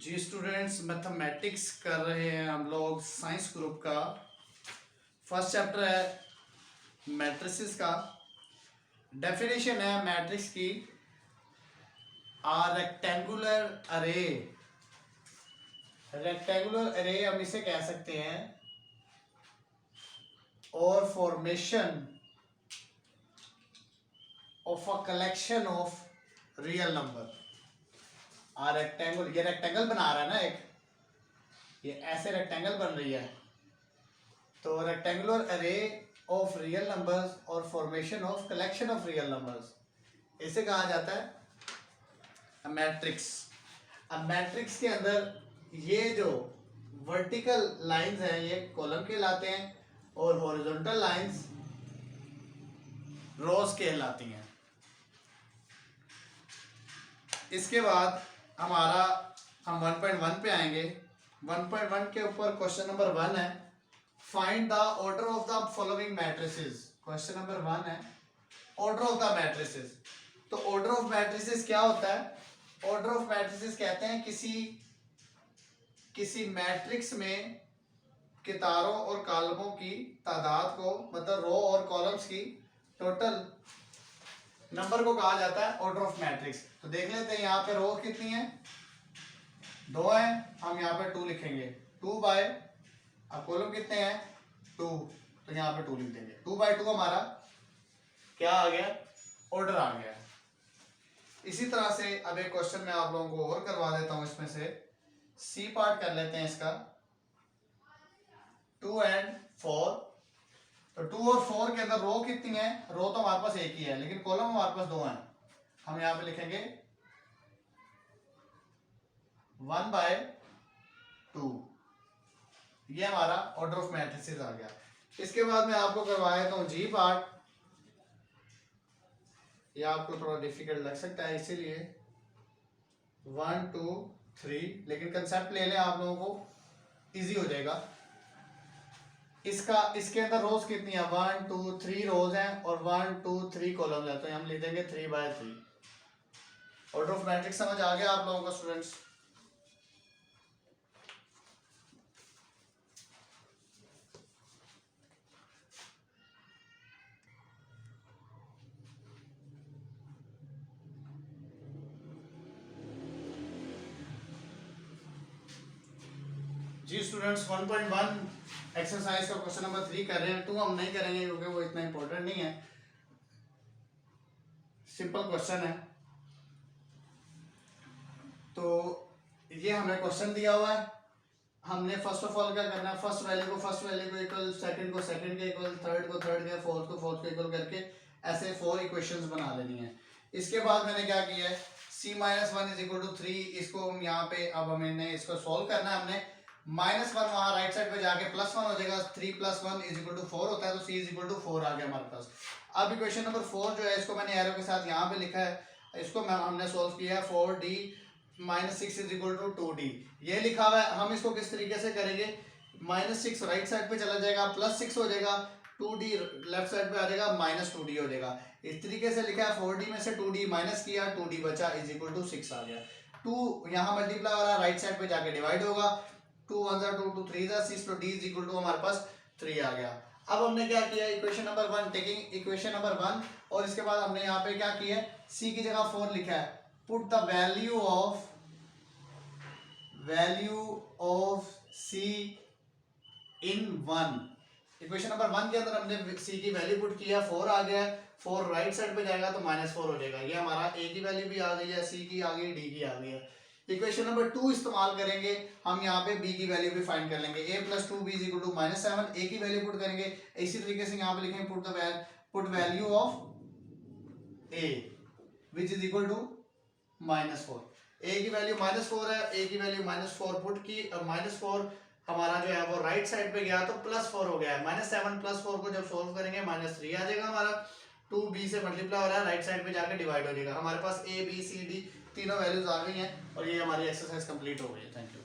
जी students, mathematics कर रहे हैं हम लोग साइंस ग्रुप का। फर्स्ट चैप्टर है मैट्रिसेस का। डेफिनेशन है मैट्रिक्स की, रेक्टेंगुलर अरे। रेक्टेंगुलर अरे हम इसे कह सकते हैं, और formation of a collection of real number. Rectangle, ये रेक्टेंगल बना रहा है ना, ये ऐसे रेक्टेंगल बन रही है, तो रेक्टेंगुलर अरे ऑफ रियल नंबर्स और formation of collection of real numbers, इसे कहा जाता है मैट्रिक्स। अब मैट्रिक्स के अंदर ये जो वर्टिकल लाइंस हैं ये कॉलम कहलाते हैं, और हॉरिजॉन्टल लाइंस रोज कहलाती हैं। इसके बाद हम 1.1 पे आएंगे। 1.1 के ऊपर क्वेश्चन नंबर 1 है, find the order of the following matrices. Question number 1 है ऑर्डर ऑफ द मैट्रिसेस। तो ऑर्डर ऑफ मैट्रिसेस क्या होता है? ऑर्डर ऑफ मैट्रिसेस कहते हैं किसी मैट्रिक्स में कितारों और कॉलमों की तादाद को, मतलब रो और कॉलम्स की टोटल नंबर को कहा जाता है ऑर्डर ऑफ मैट्रिक्स। तो देख लेते हैं यहाँ पे रो कितनी है, 2 है, हम यहाँ पे 2 लिखेंगे। 2 बाय, अब कॉलम कितने हैं 2, तो यहाँ पे 2 लिख देंगे। 2 बाय 2 हमारा क्या आ गया, ऑर्डर आ गया। इसी तरह से अब एक क्वेश्चन मैं आप लोगों को और करवा देता हूं, इसमें से सी पार्ट कर लेते हैं इसका। 2 and 4, तो 2 और 4 के अंदर रो कितनी है? रो तो हमारे पास एक ही है, लेकिन कॉलम हमारे पास 2 हैं। हम यहाँ पे लिखेंगे 1 by 2, ये हमारा ऑर्डर ऑफ मैट्रिसेस आ गया। इसके बाद मैं आपको करवा देता हूँ जी पार्ट। ये आपको थोड़ा डिफिकल्ट लग सकता है, इसीलिए 1 2 3, लेकिन कंसेप्ट ले लें आप लोगों को, इजी हो जाएगा। इसके अंदर रोज कितनी है? 1 2 3 रोज हैं और 1 2 3 कॉलम है, तो हम लिख देंगे 3 by 3। ऑर्डर ऑफ मैट्रिक्स समझ आ गया आप लोगों को स्टूडेंट्स? जी स्टूडेंट्स, 1.1 एक्सरसाइज का क्वेश्चन नंबर 3 कर रहे हैं। 2 हम नहीं करेंगे क्योंकि वो इतना इंपॉर्टेंट नहीं है, सिंपल क्वेश्चन है। तो ये हमें क्वेश्चन दिया हुआ है, हमने फर्स्ट ऑफ ऑल क्या करना है, फर्स्ट वैल्यू को इक्वल, सेकंड को सेकंड के इक्वल, थर्ड को थर्ड के, फोर्थ को फोर्थ के इक्वल करके ऐसे 4 इक्वेशंस बना लेनी है। इसके बाद मैंने क्या किया है, c-1 = 3, इसको हम यहाँ पे, अब हमने इसको सॉल्व करना है। हमने -1 वहां राइट साइड पे जाके +1 हो जाएगा, 3 + 1 = 4 होता है, तो c = 4 आ गया हमारे पास। अब इक्वेशन नंबर 4 जो है, इसको मैंने एरो के साथ यहाँ पे लिखा है, इसको हमने सोल्व किया है। 4d - 6 = 2d, ये लिखा हुआ है। हम इसको किस तरीके से करेंगे, -6 राइट साइड पे चला जाएगा, +6 हो जाएगा, 2d लेफ्ट साइड पे आ जाएगा, -2d हो जाएगा। इस तरीके से लिखा है, 4d में से 2d माइनस किया, 2d बचा, = 6 आ गया। 2 यहाँ मल्टीप्लाई हो रहा है, राइट साइड पे जाके डिवाइड होगा, 2 1 2 2 3 6, तो d = हमारे पास 3 आ गया। अब हमने क्या किया, equation number 1, taking equation number 1, और इसके बाद हमने यहाँ पे क्या किया है, c की जगह 4 लिखा है। Put the value of c in 1। Equation number 1 के अंदर हमने c की वैल्यू पुट किया, 4 आ गया। 4 राइट साइड पे जाएगा तो -4 हो जाएगा। ये हमारा a की वैल्यू भी आ गई है, c की आ गई, d की आ गई है। इक्वेशन नंबर 2 इस्तेमाल करेंगे, हम यहाँ पे b की वैल्यू भी फाइंड कर लेंगे। a + 2b = -7, a की वैल्यू पुट करेंगे। इसी तरीके से यहाँ पे लिखेंगे put value of a which is equal to -4। a की वैल्यू -4 है, a की वैल्यू -4 पुट की। अब -4 हमारा जो है वो राइट साइड पे गया तो +4 हो गया है। -7 + 4 को जब सोल्व करेंगे -3 आ जाएगा हमारा। 2b से मल्टीप्लाई हो रहा है, राइट साइड पे जाकर डिवाइड हो जाएगा। हमारे पास a b c d तीनों वैल्यूज आ गई हैं, और ये हमारी एक्सरसाइज कंप्लीट हो गई है। Thank you.